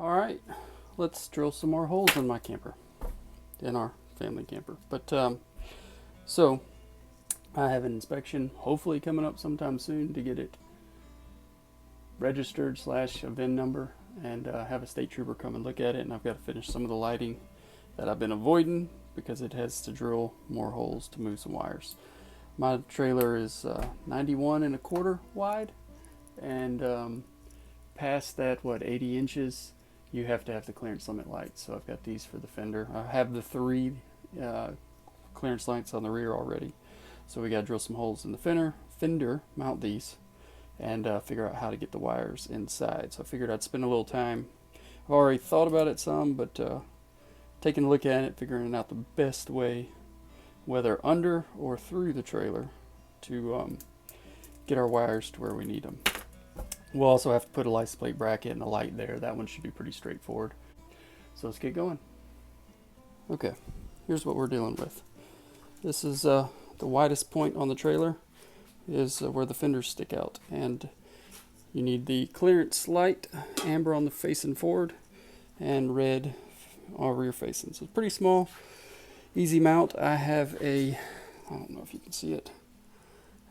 All right, let's drill some more holes in my camper, in our family camper. But so I have an inspection hopefully coming up sometime soon to get it registered / a VIN number, and have a state trooper come and look at it. And I've got to finish some of the lighting that I've been avoiding because it has to drill more holes to move some wires. My trailer is 91 1/4 wide, and past that, 80 inches, you have to have the clearance limit lights. So I've got these for the fender. I have the 3 clearance lights on the rear already. So we got to drill some holes in the fender, mount these, and figure out how to get the wires inside. So I figured I'd spend a little time. I've already thought about it some, but taking a look at it, figuring out the best way, whether under or through the trailer, to get our wires to where we need them. We'll also have to put a license plate bracket and a light there. That one should be pretty straightforward. So let's get going. Okay, here's what we're dealing with. This is the widest point on the trailer is where the fenders stick out, and you need the clearance light, amber on the facing forward and red all rear facing. So it's pretty small, easy mount. I have I don't know if you can see it,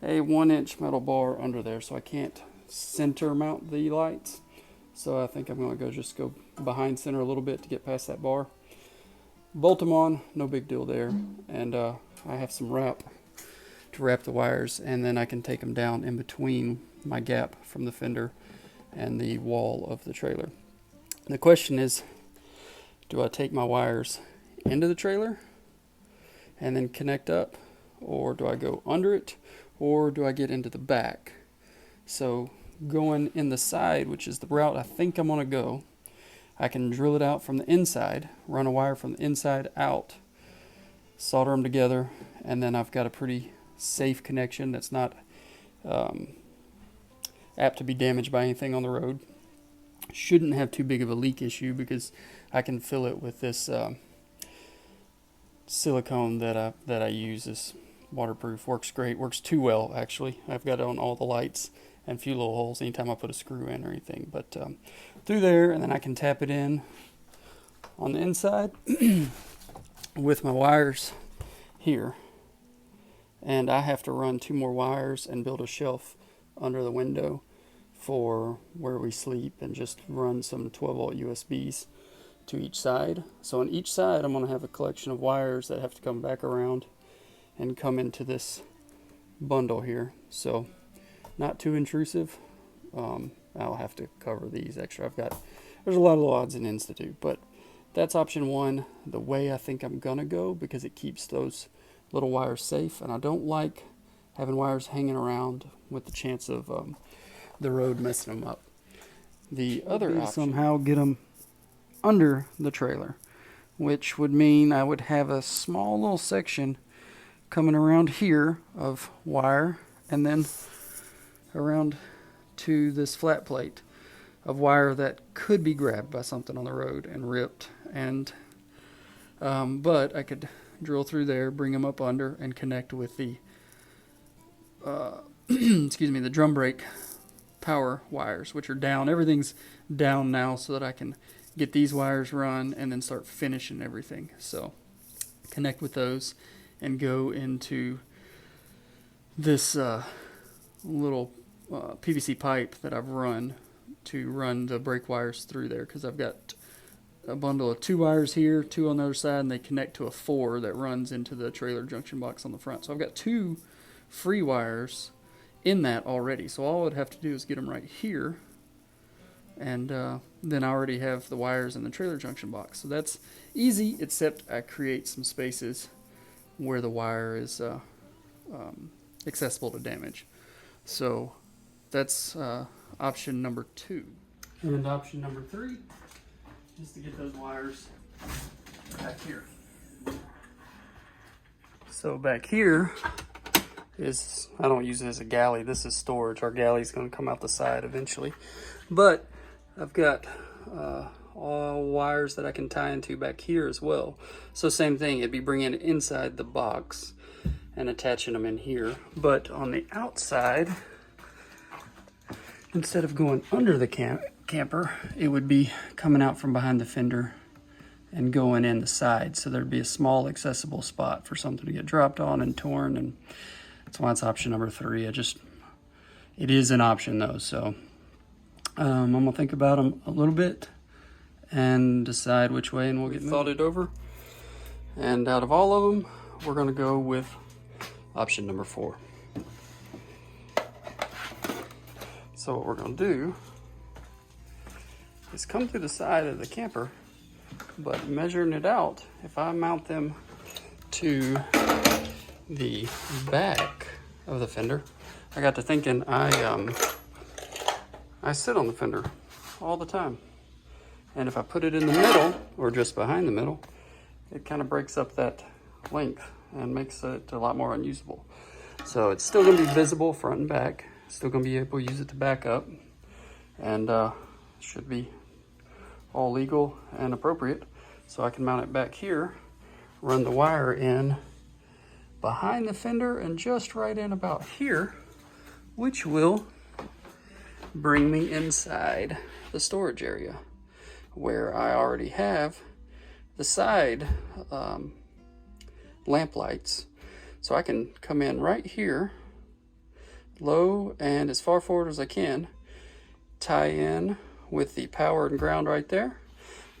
a 1-inch metal bar under there, so I can't center mount the lights. So I think I'm going to just go behind center a little bit to get past that bar. Bolt them on, no big deal there. And I have some wrap to wrap the wires, and then I can take them down in between my gap from the fender and the wall of the trailer. The question is, do I take my wires into the trailer and then connect up, or do I go under it, or do I get into the back? So going in the side, which is the route I think I'm going to go, I can drill it out from the inside, run a wire from the inside out, solder them together, and then I've got a pretty safe connection that's not apt to be damaged by anything on the road. Shouldn't have too big of a leak issue because I can fill it with this silicone that I use. Is waterproof, works great, works too well actually. I've got it on all the lights and a few little holes anytime I put a screw in or anything, but through there, and then I can tap it in on the inside with my wires here. And I have to run 2 more wires and build a shelf under the window for where we sleep, and just run some 12-volt USBs to each side. So on each side I'm going to have a collection of wires that have to come back around and come into this bundle here. So not too intrusive. I'll have to cover these extra. There's a lot of little odds and ends to do, but that's option 1, the way I think I'm gonna go, because it keeps those little wires safe, and I don't like having wires hanging around with the chance of the road messing them up. The other option, somehow get them under the trailer, which would mean I would have a small little section coming around here of wire, and then around to this flat plate of wire that could be grabbed by something on the road and ripped, and but I could drill through there, bring them up under, and connect with the the drum brake power wires, which are down. Everything's down now so that I can get these wires run and then start finishing everything. So connect with those and go into this little PVC pipe that I've run to run the brake wires through there, because I've got a bundle of 2 wires here, 2 on the other side, and they connect to a 4 that runs into the trailer junction box on the front. So I've got 2 free wires in that already. So all I would have to do is get them right here, and then I already have the wires in the trailer junction box. So that's easy, except I create some spaces where the wire is accessible to damage. So that's option number 2. And option number 3 is to get those wires back here. So back here is, I don't use it as a galley, this is storage. Our galley's going to come out the side eventually. But I've got all wires that I can tie into back here as well. So same thing, it'd be bringing it inside the box and attaching them in here. But on the outside, instead of going under the camper, it would be coming out from behind the fender and going in the side. So there'd be a small accessible spot for something to get dropped on and torn. And that's why it's option number 3. It is an option though. So I'm gonna think about them a little bit and decide which way, and we'll get thought it over. And out of all of them, we're gonna go with option number 4. So what we're gonna do is come through the side of the camper, but measuring it out, if I mount them to the back of the fender, I got to thinking I sit on the fender all the time. And if I put it in the middle or just behind the middle, it kind of breaks up that length and makes it a lot more unusable. So it's still gonna be visible front and back, still gonna be able to use it to back up, and should be all legal and appropriate. So I can mount it back here, run the wire in behind the fender and just right in about here, which will bring me inside the storage area where I already have the side lamp lights. So I can come in right here, low and as far forward as I can, tie in with the power and ground right there.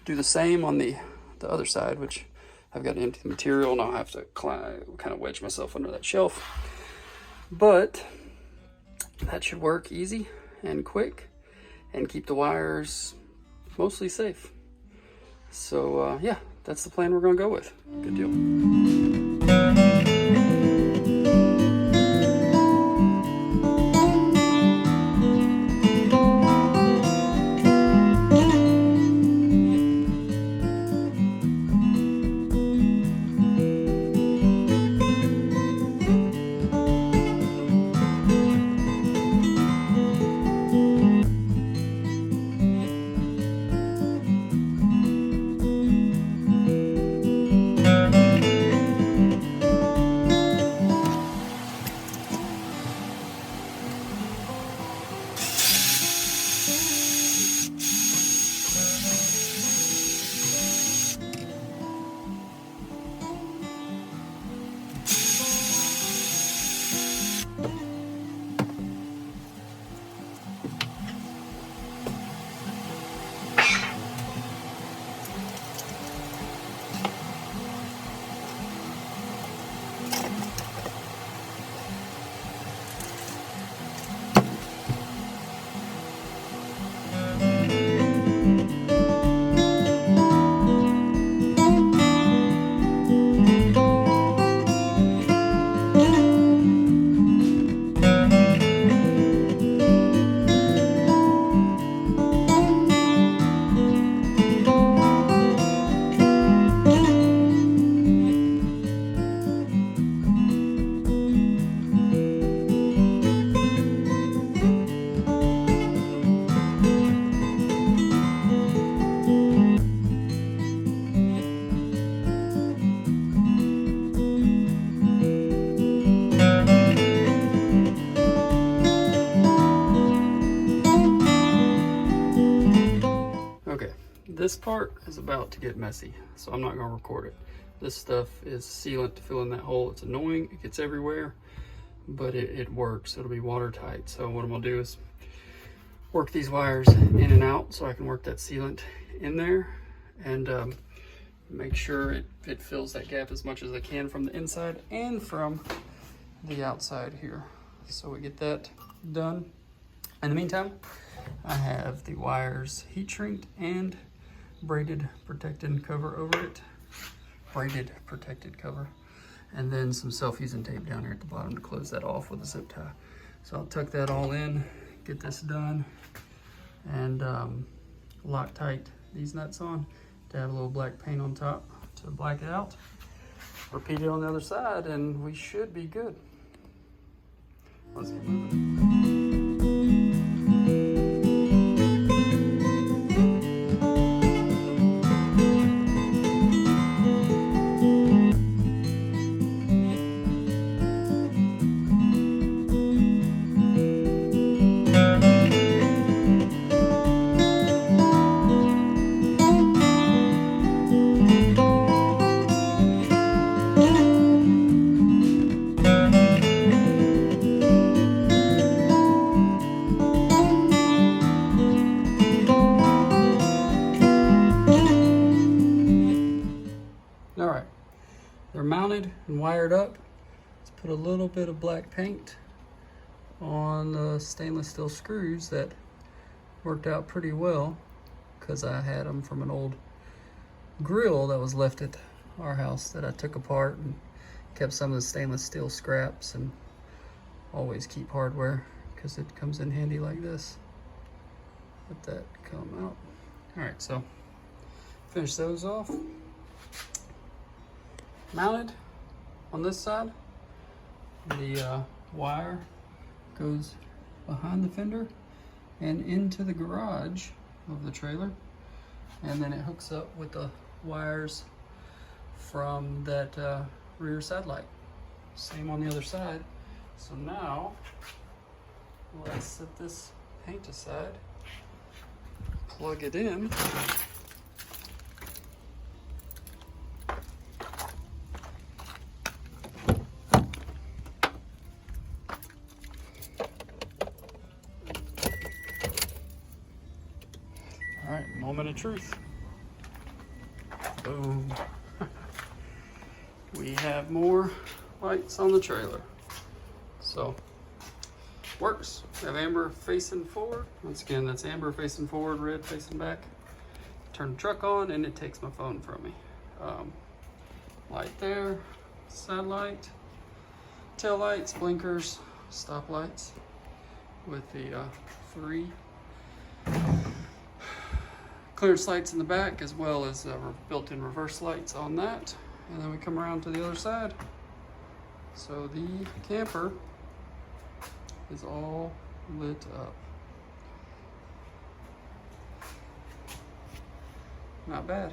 Do the same on the other side, which I've got empty material and I'll have to kind of wedge myself under that shelf. But that should work easy and quick and keep the wires mostly safe. So yeah, that's the plan we're gonna go with. Good deal. This part is about to get messy, so I'm not going to record it. This stuff is sealant to fill in that hole. It's annoying, it gets everywhere, but it works. It'll be watertight. So what I'm going to do is work these wires in and out so I can work that sealant in there and make sure it fills that gap as much as I can from the inside and from the outside here. So we get that done. In the meantime, I have the wires heat shrinked and braided protected cover over it. Braided protected cover. And then some self-using tape down here at the bottom to close that off with a zip tie. So I'll tuck that all in, get this done, and lock tight these nuts on to have a little black paint on top to black it out. Repeat it on the other side and we should be good. Let's get moving. they're mounted and wired up. Let's put a little bit of black paint on the stainless steel screws. That worked out pretty well because I had them from an old grill that was left at our house that I took apart, and kept some of the stainless steel scraps. And always keep hardware because it comes in handy like this. Let that come out. All right, so finish those off. Mounted on this side, the wire goes behind the fender and into the garage of the trailer, and then it hooks up with the wires from that rear side light. Same on the other side. So now let's set this paint aside, plug it in. All right, moment of truth. Boom. We have more lights on the trailer. So, works. We have amber facing forward. Once again, that's amber facing forward, red facing back. Turn the truck on and it takes my phone from me. Light there, side light, tail lights, blinkers, stop lights with the 3 clearance lights in the back, as well as built-in reverse lights on that. And then we come around to the other side. So the camper is all lit up. Not bad.